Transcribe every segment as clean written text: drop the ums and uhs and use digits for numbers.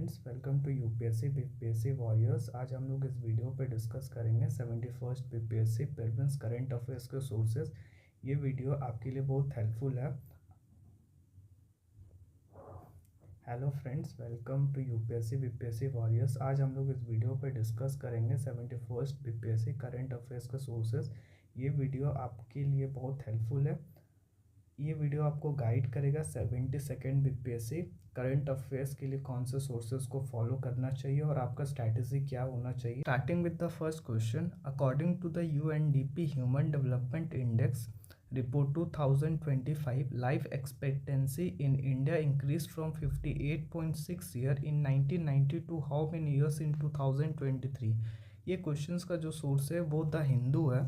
Friends, welcome to UPSC BPSC warriors. आज हम लोग इस वीडियो पे डिस्कस करेंगे 71st BPSC prelims current affairs के सोर्सेज। ये वीडियो आपके लिए बहुत हेल्पफुल है। Hello friends, welcome to UPSC BPSC warriors. आज हम लोग इस वीडियो पे डिस्कस करेंगे 71st बीपीएससी करंट अफेयर्स के सोर्सेज। ये वीडियो आपके लिए बहुत हेल्पफुल है। ये वीडियो आपको गाइड करेगा 72nd बीपीएससी करंट अफेयर्स के लिए कौन से सोर्सेज को फॉलो करना चाहिए और आपका स्ट्रैटेजी क्या होना चाहिए। Starting with the first question, according to the UNDP human development index report 2025, life expectancy in India increased from 58.6 year in 1990 to how many years in 2023। ये क्वेश्चंस का जो सोर्स है वो द हिंदू है।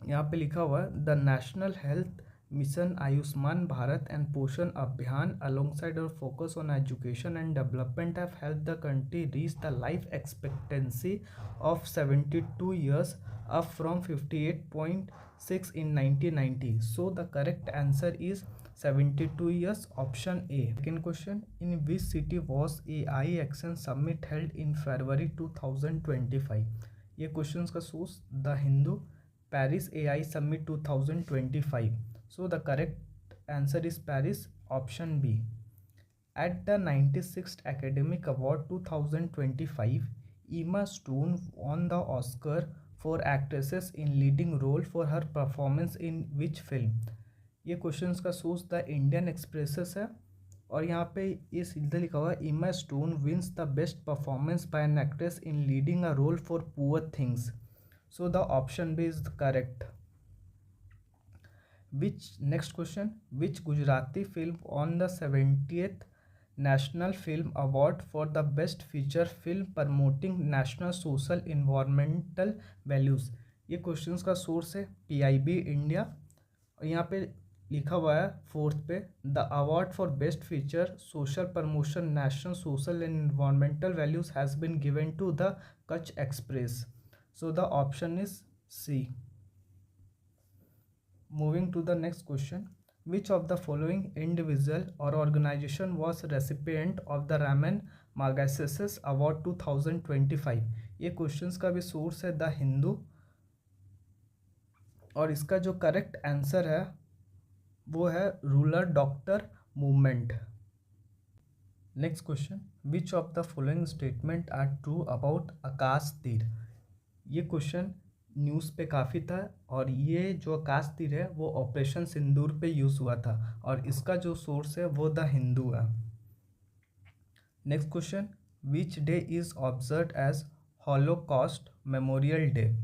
यहाँ पे लिखा हुआ है the national health mission Ayushman Bharat and पोषण अभियान अलोंगसाइड और focus on education and development have help the country reach the life expectancy of 72 years up from 58.6 in 1990. So the correct answer is 72 years, option A. Second question, in which city was AI Action Summit held in February 2025? ये questions का source the Hindu, Paris AI Summit 2025. So the correct answer is Paris, option B. At the 96th Academic Award 2025, Emma Stone won the Oscar for actresses in leading role for her performance in which film? ये questions का source the Indian expresses है और यहाँ पे ये सीधा लिखा हुआ है Emma Stone wins the best performance by an actress in leading a role for poor things. So the option B is correct. Next question, which Gujarati film won the 70th National Film Award for the best feature film promoting national social environmental values? ये questions का source है PIB India और यहाँ पे लिखा हुआ है fourth पे the award for best feature social promotion national social and environmental values has been given to the Kutch express. So the option is C. Moving to the next question, which of the following individual or organization was recipient of the Raman Magsaysay Award 2025? ये questions का भी source है the Hindu और इसका जो correct answer है वो है rural doctor movement. Next question, which of the following statement are true about Akash Teer? ये क्वेश्चन न्यूज़ पे काफ़ी था और ये जो आकाश तीर है वो ऑपरेशन सिंदूर पे यूज़ हुआ था और इसका जो सोर्स है वो द हिंदू है। Next question, which day is observe as Holocaust memorial day?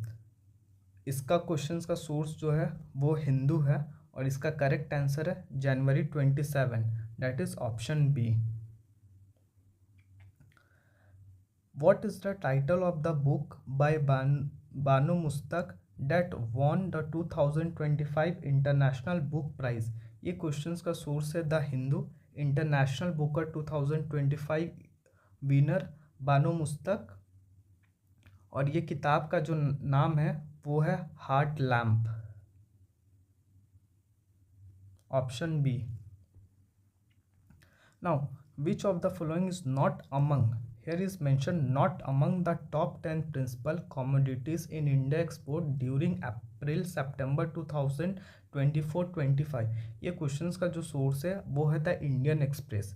इसका क्वेश्चन का सोर्स जो है वो हिंदू है और इसका करेक्ट आंसर है जनवरी 27, that is option B. What is the title of the book by Banu Mustaq that won the 2025 International Book Prize? ये क्वेश्चंस का सोर्स है the Hindu, international Booker 2025 winner Banu Mushtaq और ये किताब का जो नाम है वो है heart lamp, option B. Now which of the following is not among? Here is mentioned not among the top 10 principal commodities in India export during April-September 2024-25। ये क्वेश्चंस का जो सोर्स है वो है द इंडियन एक्सप्रेस।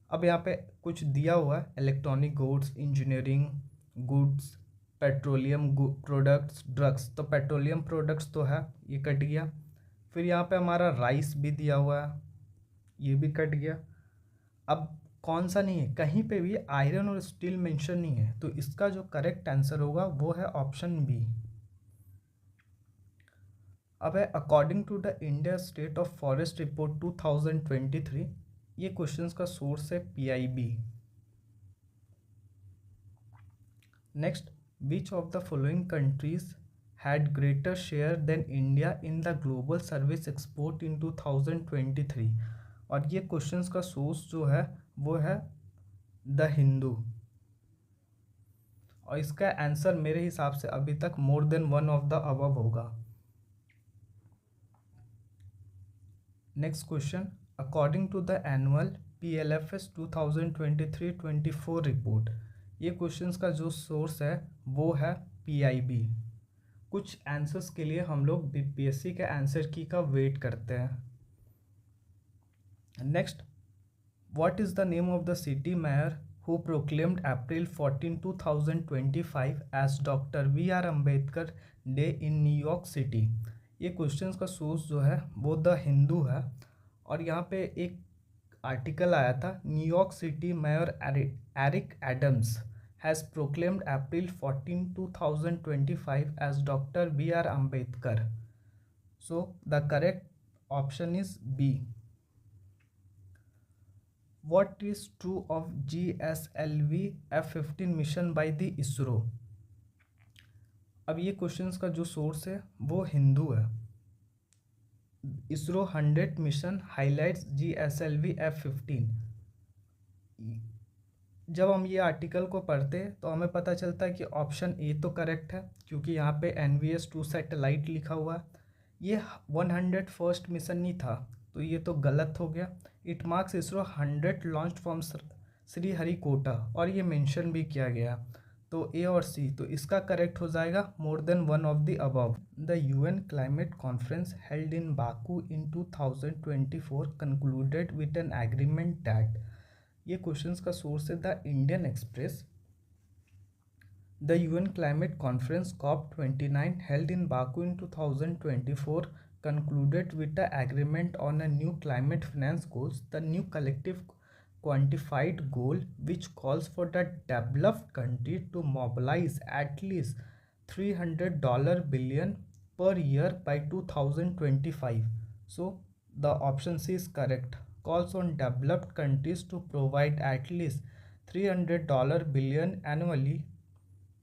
अब यहाँ पे कुछ दिया हुआ है electronic goods, engineering goods, petroleum products, drugs. तो पेट्रोलियम प्रोडक्ट्स तो है, ये कट गया। फिर यहाँ पे हमारा राइस भी दिया हुआ है, ये भी कट गया। अब कौन सा नहीं है, कहीं पे भी आयरन और स्टील मेंशन नहीं है, तो इसका जो करेक्ट आंसर होगा वो है ऑप्शन बी। अब है according to the India state of forest report 2023, ये क्वेश्चंस का सोर्स है PIB। Next, which of the following countries had greater share than India in the global service export in 2023? और ये क्वेश्चंस का source जो है वो है द हिंदू और इसका आंसर मेरे हिसाब से अभी तक more than one of the above होगा। Next question, according to the annual PLFS 2023-24 report. ये क्वेश्चंस का जो सोर्स है वो है PIB। कुछ आंसर्स के लिए हम लोग BPSC के आंसर की का वेट करते हैं। Next, what is the name of the city mayor who proclaimed April 14, 2025 as Dr. V.R. Ambedkar Day in New York City। ये क्वेश्चंस का सोर्स जो है वो द हिंदू है, और यहाँ पे एक आर्टिकल आया था, New York city mayor Eric Adams has proclaimed April 14, 2025 as Dr. V.R. Ambedkar। So the correct option is B। What is true of GSLV F-15 mission by the ISRO. अब ये क्वेश्चंस का जो सोर्स है वो हिंदू है। ISRO 100 mission highlights GSLV F-15। जब हम ये आर्टिकल को पढ़ते हैं तो हमें पता चलता है कि ऑप्शन ए तो करेक्ट है, क्योंकि यहाँ पे NVS-2 सैटेलाइट लिखा हुआ है। ये 101st मिशन नहीं था, तो ये तो गलत हो गया। It marks ISRO 100 launch from Sriharikota, और ये मेंशन भी किया गया, तो ए और सी। तो इसका करेक्ट हो जाएगा मोर than one of the above. The UN climate conference held in Baku in 2024 concluded with an agreement that. ये क्वेश्चंस का सोर्स है the Indian express. The UN climate conference COP29 held in Baku in 2024 concluded with the agreement on a new climate finance goals. The new collective quantified goal, which calls for the developed country to mobilize at least $300 billion per year by 2025. So the option C is correct. Calls on developed countries to provide at least $300 billion annually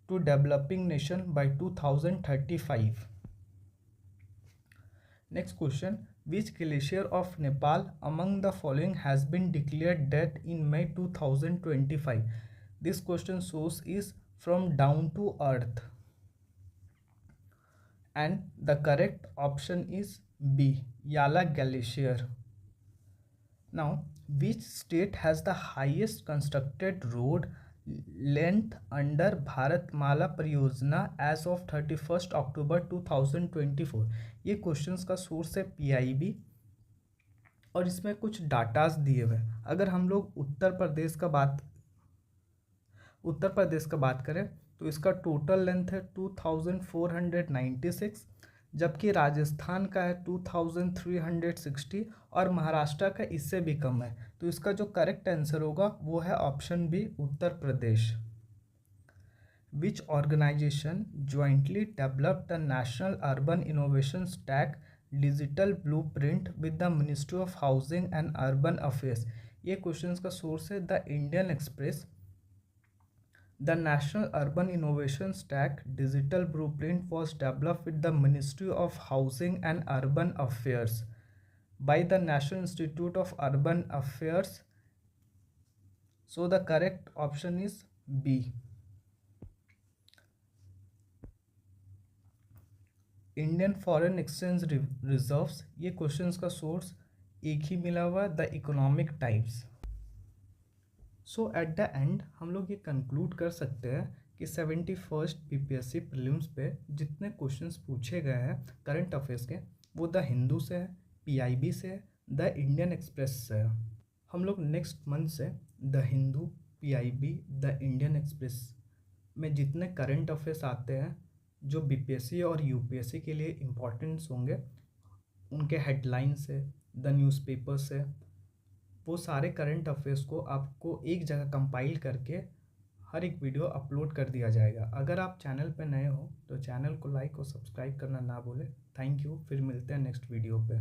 to developing nation by 2035. Next question, which glacier of Nepal among the following has been declared dead in May 2025? This question source is from Down to Earth, and the correct option is B, Yala Glacier. Now, which state has the highest constructed road length under Bharatmala परियोजना as of 31 October 2024? ये questions का source है PIB, और इसमें कुछ datas दिए हुए। अगर हम लोग उत्तर प्रदेश का बात करें तो इसका टोटल लेंथ है 2496, जबकि राजस्थान का है 2360, और महाराष्ट्र का इससे भी कम है। तो इसका जो करेक्ट आंसर होगा वो है option B, Uttar Pradesh. Which organization jointly developed the national urban innovation stack digital blueprint with the ministry of housing and urban affairs. ये क्वेश्चंस का सोर्स है the Indian express. The National Urban Innovation Stack Digital Blueprint was developed with the Ministry of Housing and Urban Affairs by the National Institute of Urban Affairs. So the correct option is B. Indian Foreign Exchange Reserves, ये questions का source एक ही मिला हुआ, the economic times. So at the end हम लोग ये conclude कर सकते हैं कि 71st BPSC प्रीलिम्स पे जितने क्वेश्चंस पूछे गए हैं करंट अफेयर्स के, वो द हिंदू से है, PIB से है, द इंडियन एक्सप्रेस से है। हम लोग नेक्स्ट मंथ से the Hindu, PIB, the Indian express में जितने करंट अफेयर्स आते हैं जो BPSC और UPSC के लिए इम्पोर्टेंट्स होंगे, उनके हेडलाइन से, द न्यूज़पेपर से, वो सारे करंट अफेयर्स को आपको एक जगह कंपाइल करके हर एक वीडियो अपलोड कर दिया जाएगा। अगर आप चैनल पर नए हो तो चैनल को लाइक और सब्सक्राइब करना ना भूलें। थैंक यू, फिर मिलते हैं नेक्स्ट वीडियो पे।